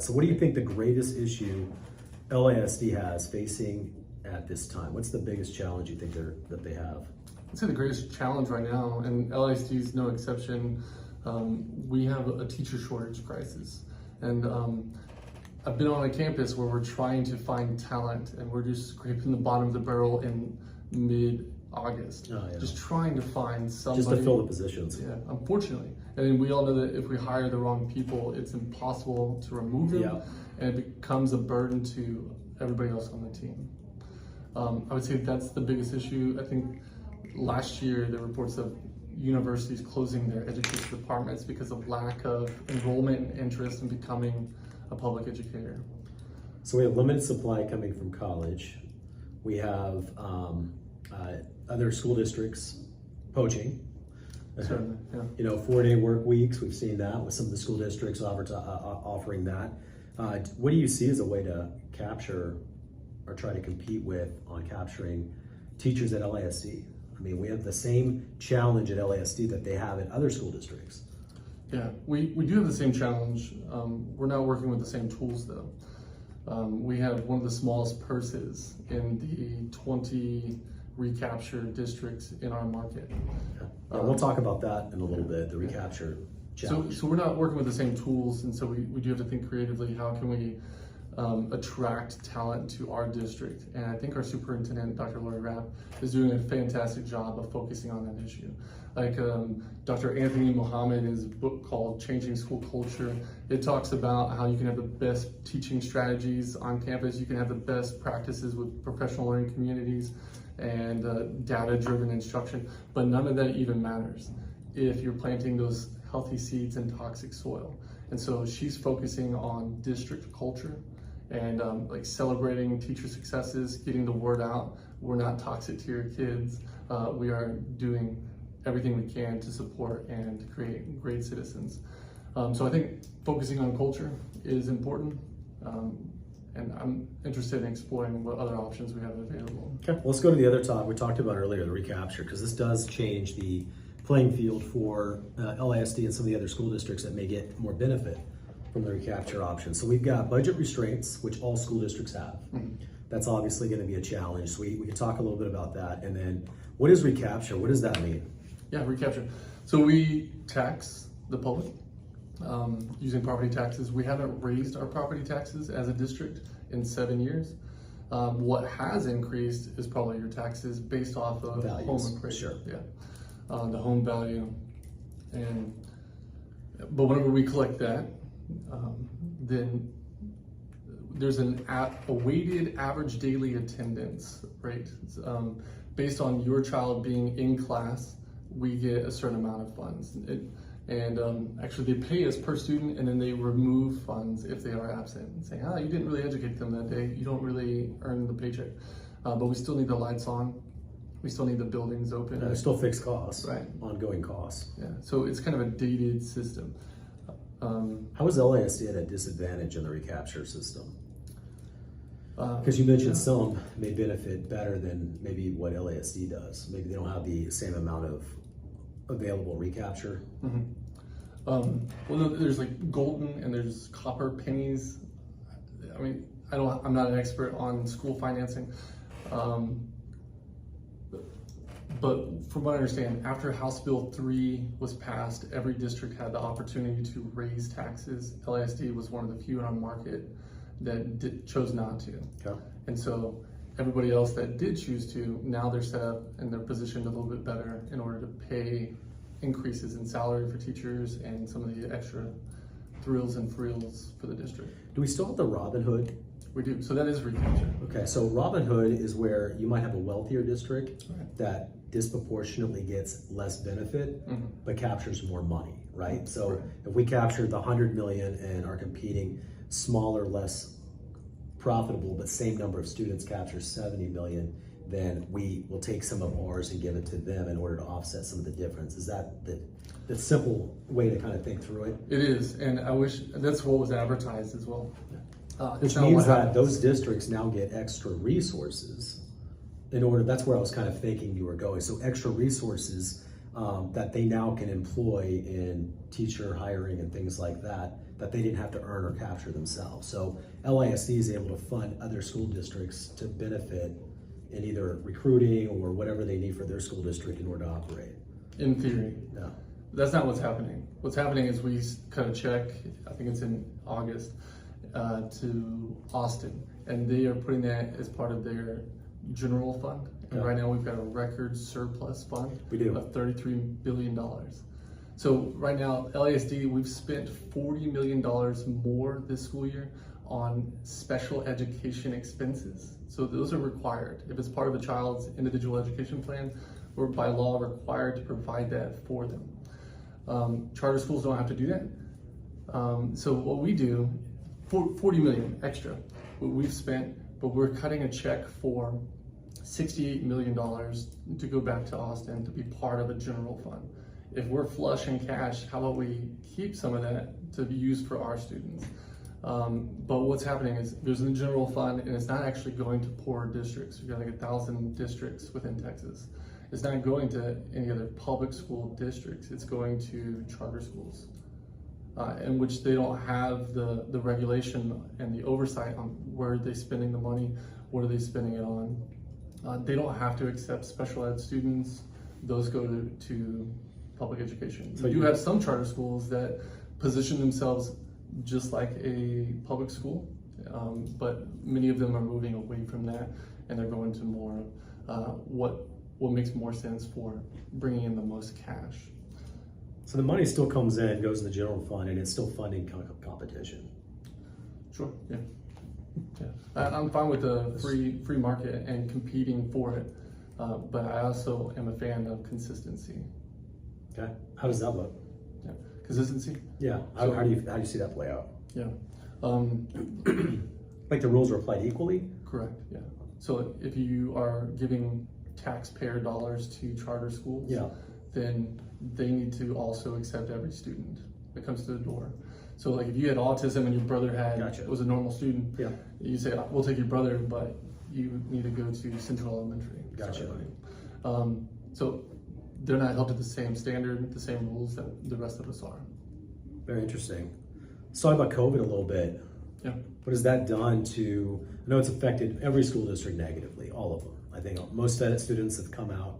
So what do you think the greatest issue LASD has facing at this time? What's the biggest challenge you think that they have? I'd say the greatest challenge right now, and LASD is no exception, we have a teacher shortage crisis. And I've been on a campus where we're trying to find talent and we're just scraping the bottom of the barrel in mid-August. Oh, yeah. Just trying to find somebody. Just to fill the positions. Yeah, unfortunately. And we all know that if we hire the wrong people, it's impossible to remove them, Yeah. and it becomes a burden to everybody else on the team. I would say that's the biggest issue. I think last year there were reports of universities closing their education departments because of lack of enrollment and interest in becoming a public educator. So we have limited supply coming from college. We have other school districts poaching. Certainly, yeah. 4-day work weeks. We've seen that with some of the school districts offering that. What do you see as a way to capture or try to compete with on capturing teachers at LASD? I mean, we have the same challenge at LASD that they have in other school districts. Yeah, we do have the same challenge. We're not working with the same tools though. We have one of the smallest purses in the 20 recapture districts in our market. We'll talk about that in a little bit, the recapture challenge. So we're not working with the same tools, and so we do have to think creatively, how can we attract talent to our district? And I think our superintendent, Dr. Lori Rapp, is doing a fantastic job of focusing on that issue. Like Dr. Anthony Mohammed in his book called Changing School Culture, it talks about how you can have the best teaching strategies on campus, you can have the best practices with professional learning communities and data-driven instruction, but none of that even matters if you're planting those healthy seeds in toxic soil. And so she's focusing on district culture and like celebrating teacher successes, getting the word out. We're not toxic to your kids. We are doing everything we can to support and create great citizens. So I think focusing on culture is important. And I'm interested in exploring what other options we have available. Okay, well, let's go to the other topic we talked about earlier, the recapture, because this does change the playing field for LASD and some of the other school districts that may get more benefit from the recapture option. So we've got budget restraints, which all school districts have. Mm-hmm. That's obviously going to be a challenge. So we can talk a little bit about that. And then what is recapture? What does that mean? Yeah, recapture. So we tax the public using property taxes. We haven't raised our property taxes as a district in 7 years. What has increased is probably your taxes based off of home appraisal. Sure. Yeah, the home value. But whenever we collect that, then there's a weighted average daily attendance rate. Based on your child being in class, we get a certain amount of funds. Actually they pay us per student, and then they remove funds if they are absent and say, you didn't really educate them that day, you don't really earn the paycheck. But we still need the lights on, we still need the buildings open. There's still fixed costs, right? Ongoing costs. Yeah, so it's kind of a dated system. How is LASD at a disadvantage in the recapture system? Because you mentioned some may benefit better than maybe what LASD does. Maybe they don't have the same amount of available recapture. Mm-hmm. Well, no, there's like golden and there's copper pennies. I mean, I'm not an expert on school financing, but from what I understand, after House Bill 3 was passed, every district had the opportunity to raise taxes. LASD was one of the few in our market that chose not to. Okay. And so everybody else that did choose to, now they're set up and they're positioned a little bit better in order to pay increases in salary for teachers and some of the extra thrills and frills for the district. Do we still have the Robin Hood? We do, so that is recapture. Okay, so Robin Hood is where you might have a wealthier district Right. that disproportionately gets less benefit, Mm-hmm. but captures more money, right? So if we captured the 100 million and are competing smaller, less profitable, but same number of students captures 70 million, then we will take some of ours and give it to them in order to offset some of the difference. Is that the simple way to kind of think through it? It is, and I wish that's what was advertised as well. Which means that those districts now get extra resources in order, that's where I was kind of thinking you were going. So extra resources that they now can employ in teacher hiring and things like that they didn't have to earn or capture themselves. So LISD is able to fund other school districts to benefit in either recruiting or whatever they need for their school district in order to operate. In theory. Yeah. That's not what's happening. What's happening is we cut a check, I think it's in August, to Austin, and they are putting that as part of their general fund. And right now we've got a record surplus fund We do. of $33 billion. So right now, LASD, we've spent $40 million more this school year on special education expenses. So those are required. If it's part of a child's individual education plan, we're by law required to provide that for them. Charter schools don't have to do that. So what we do, $40 million extra, what we've spent, but we're cutting a check for $68 million to go back to Austin to be part of a general fund. If we're flush in cash, how about we keep some of that to be used for our students? But what's happening is there's a general fund, and it's not actually going to poor districts. We've got like 1,000 districts within Texas. It's not going to any other public school districts. It's going to charter schools, in which they don't have the regulation and the oversight on where are they spending the money, what are they spending it on. They don't have to accept special ed students. Those go to public education. So you have some charter schools that position themselves just like a public school, but many of them are moving away from that, and they're going to more what makes more sense for bringing in the most cash. So the money still comes in, goes in the general fund, and it's still funding competition. Sure. Yeah. Yeah. I'm fine with the free market and competing for it, but I also am a fan of consistency. Okay. How does that look? Yeah. Consistency. Yeah. How do you see that play out? Yeah. Like the rules are applied equally? Correct. Yeah. So if you are giving taxpayer dollars to charter schools, Yeah. then they need to also accept every student that comes to the door. So like if you had autism and your brother was a normal student, Yeah. you say, we'll take your brother, but you need to go to Central Elementary. Gotcha. So they're not held to the same standard, the same rules that the rest of us are. Very interesting. Let's talk about COVID a little bit. Yeah. What has that done to, I know it's affected every school district negatively, all of them. I think most students have come out.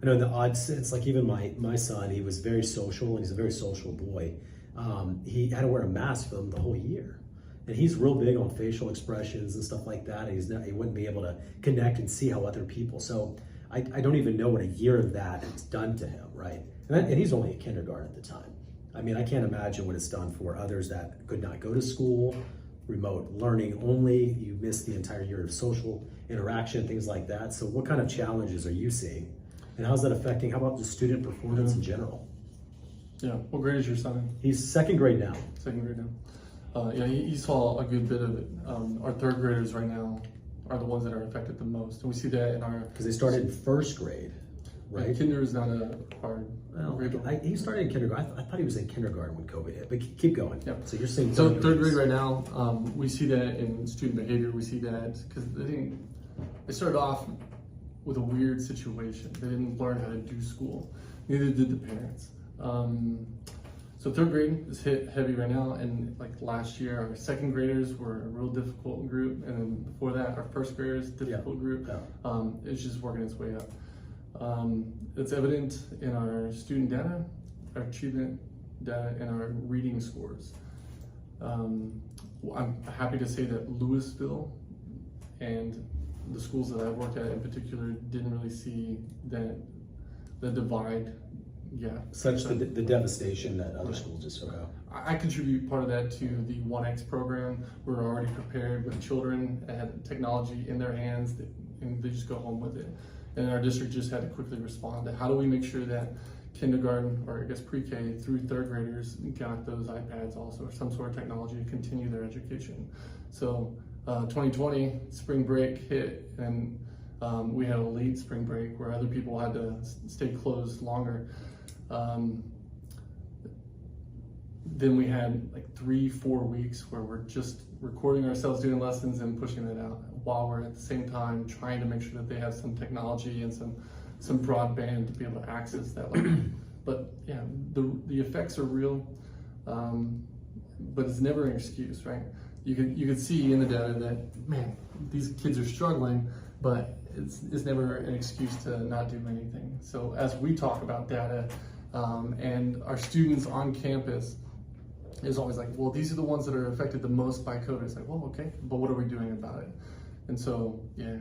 I know in the odd sense, like even my son, he was very social, and he's a very social boy. He had to wear a mask for them the whole year. And he's real big on facial expressions and stuff like that. And he wouldn't be able to connect and see how other people. So I don't even know what a year of that has done to him, right? And he's only in kindergarten at the time. I mean, I can't imagine what it's done for others that could not go to school, remote learning only. You missed the entire year of social interaction, things like that. So what kind of challenges are you seeing? And how's that affecting, how about the student performance in general? Yeah. What grade is your son? He's second grade now. Second grade now. Yeah, he saw a good bit of it. Our third graders right now are the ones that are affected the most. And we see that in our... Because they started in first grade, right? Kinder is not a hard grade. He started in kindergarten. I thought he was in kindergarten when COVID hit, but keep going. Yeah. So you're saying third grade right now, we see that in student behavior. We see that because they started off with a weird situation. They didn't learn how to do school. Neither did the parents. So third grade is hit heavy right now, and like last year, our second graders were a real difficult group, and then before that, our first graders, difficult group. Yeah. It's just working its way up. It's evident in our student data, our achievement data, and our reading scores. I'm happy to say that Lewisville and the schools that I've worked at in particular didn't really see the divide. Yeah, such the devastation that other schools just took out. I contribute part of that to the 1X program. We're already prepared with children that had technology in their hands, and they just go home with it. And our district just had to quickly respond to how do we make sure that kindergarten, or I guess pre-K through third graders got those iPads also, or some sort of technology to continue their education. So 2020, spring break hit, and we had a late spring break where other people had to stay closed longer. Then we had like 3-4 weeks where we're just recording ourselves doing lessons and pushing it out while we're at the same time trying to make sure that they have some technology and some some broadband to be able to access that level. But yeah, the effects are real, but it's never an excuse, right? You can see in the data that, man, these kids are struggling, but it's never an excuse to not do anything. So as we talk about data, and our students on campus is always like, well, these are the ones that are affected the most by COVID. It's like, well, okay, but what are we doing about it? And so, yeah,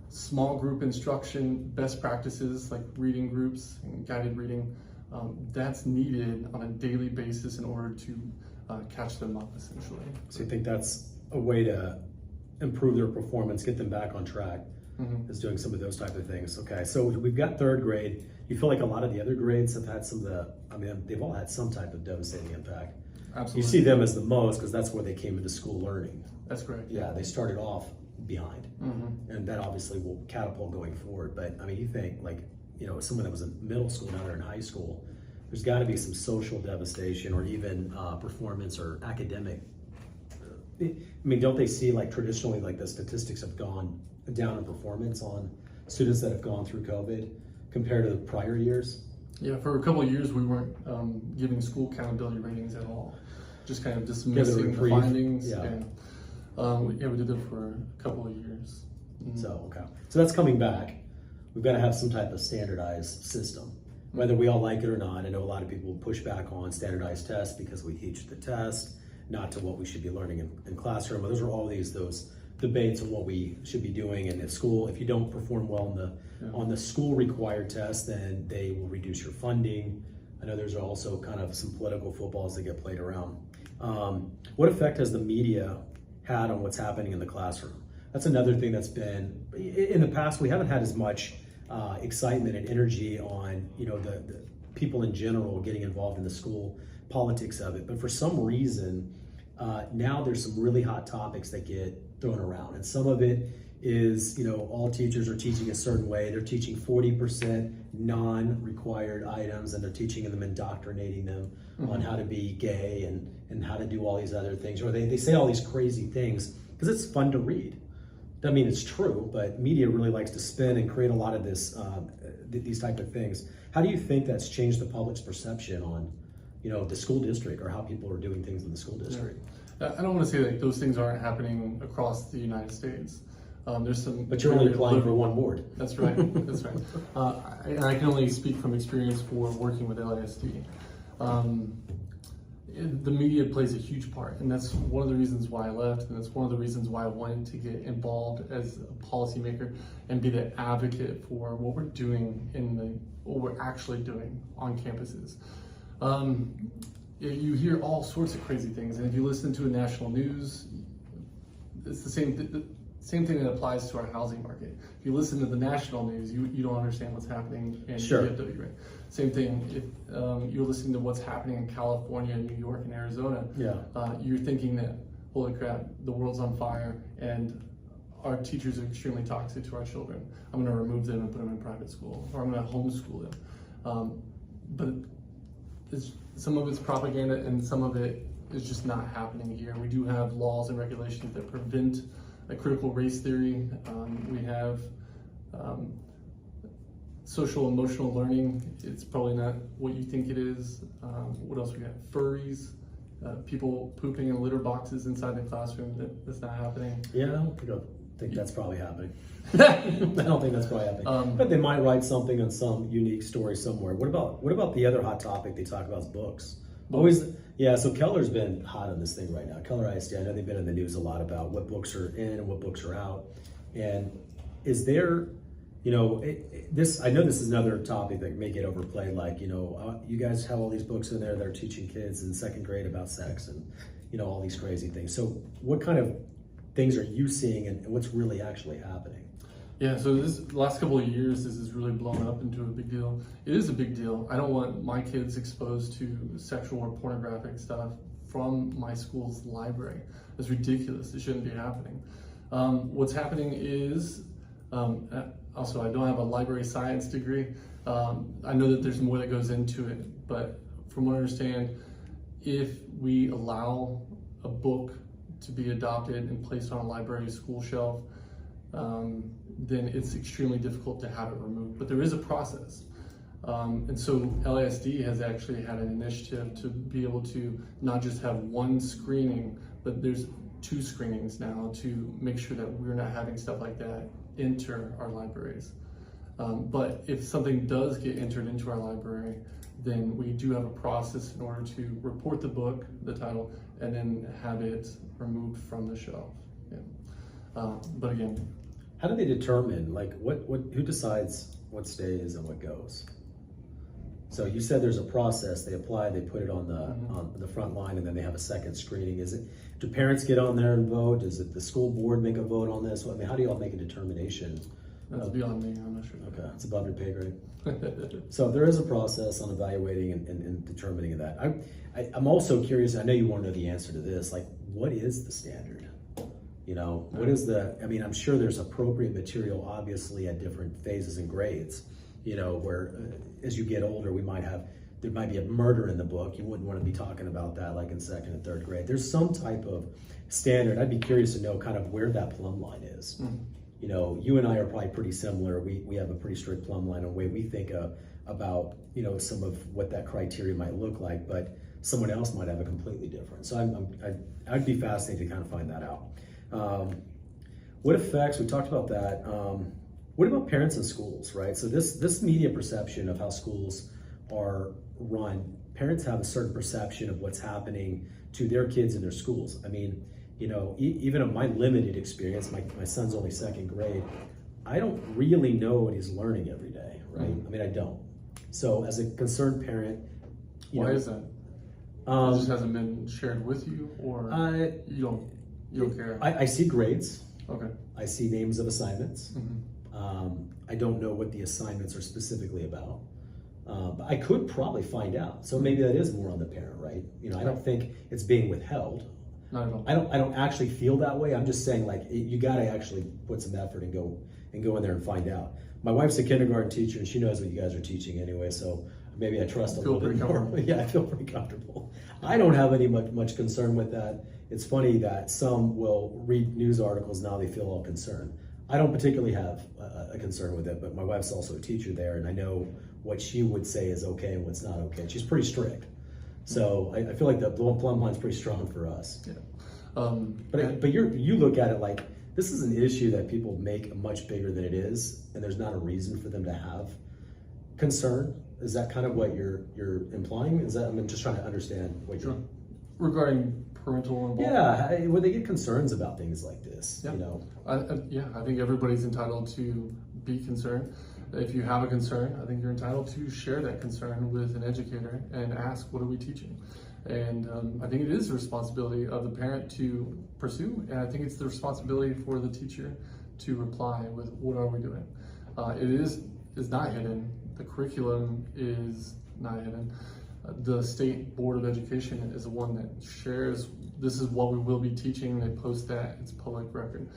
small group instruction, best practices like reading groups and guided reading, that's needed on a daily basis in order to catch them up, essentially. So you think that's a way to improve their performance, get them back on track, is doing some of those type of things. Okay, so we've got third grade. You feel like a lot of the other grades have had some of the, I mean, they've all had some type of devastating impact. Absolutely. You see them as the most because that's where they came into school learning. That's correct. Yeah, they started off behind, and that obviously will catapult going forward. But I mean, you think like, you know, someone that was in middle school, now they're in high school, there's got to be some social devastation or even performance or academic. I mean, don't they see like traditionally like the statistics have gone down in performance on students that have gone through COVID compared to the prior years? Yeah, for a couple of years we weren't giving school accountability ratings at all, just kind of dismissing the findings. Yeah. We did that for a couple of years. So okay, so that's coming back. We've got to have some type of standardized system, whether we all like it or not. I know a lot of people push back on standardized tests because we teach the test, not to what we should be learning in classroom. But those are all those debates on what we should be doing. And at school, if you don't perform well on the school required test, then they will reduce your funding. I know there's also kind of some political footballs that get played around. What effect has the media had on what's happening in the classroom? That's another thing that's been, in the past, we haven't had as much excitement and energy on, you know, the people in general getting involved in the school politics of it. But for some reason, now there's some really hot topics that get thrown around. And some of it is, you know, all teachers are teaching a certain way. They're teaching 40% non-required items, and they're teaching them, indoctrinating them on how to be gay and how to do all these other things. Or they say all these crazy things because it's fun to read. I mean, it's true, but media really likes to spin and create a lot of this, these type of things. How do you think that's changed the public's perception on, you know, the school district or how people are doing things in the school district? Yeah. I don't want to say that those things aren't happening across the United States. There's some. But you're only applying for one board. That's right. That's right. And I can only speak from experience for working with LASD. The media plays a huge part, and that's one of the reasons why I left, and that's one of the reasons why I wanted to get involved as a policymaker and be the advocate for what we're doing what we're actually doing on campuses. You hear all sorts of crazy things, and if you listen to a national news, it's the same thing that applies to our housing market. If you listen to the national news, you don't understand what's happening in DFW, right? Same thing if you're listening to what's happening in California, New York, and Arizona. You're thinking that, holy crap, the world's on fire and our teachers are extremely toxic to our children. I'm going to remove them and put them in private school, or I'm going to homeschool them. But some of it's propaganda, and some of it is just not happening here. We do have laws and regulations that prevent a critical race theory. We have social emotional learning. It's probably not what you think it is. What else we got? Furries, people pooping in litter boxes inside the classroom. That's not happening. Yeah, I don't think that's probably happening. I don't think that's probably happening. But they might write something on some unique story somewhere. What about the other hot topic they talk about is books? Yeah, so Keller's been hot on this thing right now. Keller ISD, I know they've been in the news a lot about what books are in and what books are out. And is there, you know, I know this is another topic that may get overplayed, like, you know, you guys have all these books in there that are teaching kids in second grade about sex and, you know, all these crazy things. So what kind of things are you seeing and what's really actually happening? Yeah, so the last couple of years, this has really blown up into a big deal. It is a big deal. I don't want my kids exposed to sexual or pornographic stuff from my school's library. It's ridiculous. It shouldn't be happening. What's happening is, also I don't have a library science degree. I know that there's more that goes into it, but from what I understand, if we allow a book to be adopted and placed on a library school shelf, then it's extremely difficult to have it removed. But there is a process. And so LASD has actually had an initiative to be able to not just have one screening, but there's 2 screenings now to make sure that we're not having stuff like that enter our libraries. But if something does get entered into our library, then we do have a process in order to report the book, the title, and then have it removed from the shelf. Yeah. But again, how do they determine, like, who decides what stays and what goes? So you said there's a process. They apply, they put it on the front line, and then they have a second screening. Do parents get on there and vote? Does the school board make a vote on this? I mean, how do you all make a determination? That's beyond me. I'm not sure. Okay, it's above your pay grade. So there is a process on evaluating and determining that. I'm also curious. I know you want to know the answer to this. Like, what is the standard? You know, what is I mean, I'm sure there's appropriate material, obviously, at different phases and grades. You know, where as you get older, there might be a murder in the book. You wouldn't want to be talking about that like in 2nd and 3rd grade. There's some type of standard. I'd be curious to know kind of where that plumb line is. You know, you and I are probably pretty similar. We have a pretty strict plumb line on the way we think about, you know, some of what that criteria might look like, but someone else might have a completely different. So I'd be fascinated to kind of find that out. What effects, we talked about that. What about parents and schools, right? So this media perception of how schools are run, parents have a certain perception of what's happening to their kids in their schools. I mean, you know, even in my limited experience, my son's only 2nd grade, I don't really know what he's learning every day, right? I mean, I don't. So as a concerned parent, why is that? It just hasn't been shared with you, or you don't care? I see grades. Okay. I see names of assignments. I don't know what the assignments are specifically about. But I could probably find out. So maybe that is more on the parent, right? You know, I don't think it's being withheld. Not at all. I don't actually feel that way. I'm just saying, like, you got to actually put some effort and go in there and find out. My wife's a kindergarten teacher, and she knows what you guys are teaching anyway. So maybe I trust a little bit more. Yeah, I feel pretty comfortable. I don't have any much concern with that. It's funny that some will read news articles now, they feel all concerned. I don't particularly have a concern with it, but my wife's also a teacher there, and I know what she would say is okay and what's not okay. She's pretty strict. So I feel like the plumb line's pretty strong for us. Yeah. But you look at it like this is an issue that people make much bigger than it is, and there's not a reason for them to have concern. Is that kind of what you're implying? Is that, I'm just trying to understand what you're regarding parental involvement? Yeah, when they get concerns about things like this, yeah. You know. I think everybody's entitled to be concerned. If you have a concern, I think you're entitled to share that concern with an educator and ask, what are we teaching? And I think it is the responsibility of the parent to pursue, and I think it's the responsibility for the teacher to reply with, what are we doing? It is not hidden. The curriculum is not hidden. The State Board of Education is the one that shares, this is what we will be teaching. They post that, it's public record.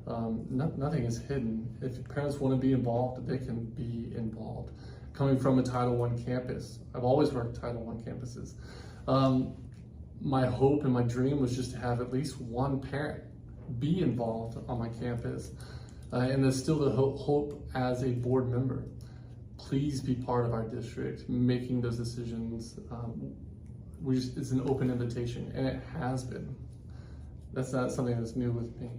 Nothing is hidden. If parents want to be involved, they can be involved. Coming from a Title I campus, I've always worked Title I campuses. My hope and my dream was just to have at least one parent be involved on my campus. And there's still the hope as a board member. Please be part of our district, making those decisions. It's an open invitation, and it has been. That's not something that's new with me.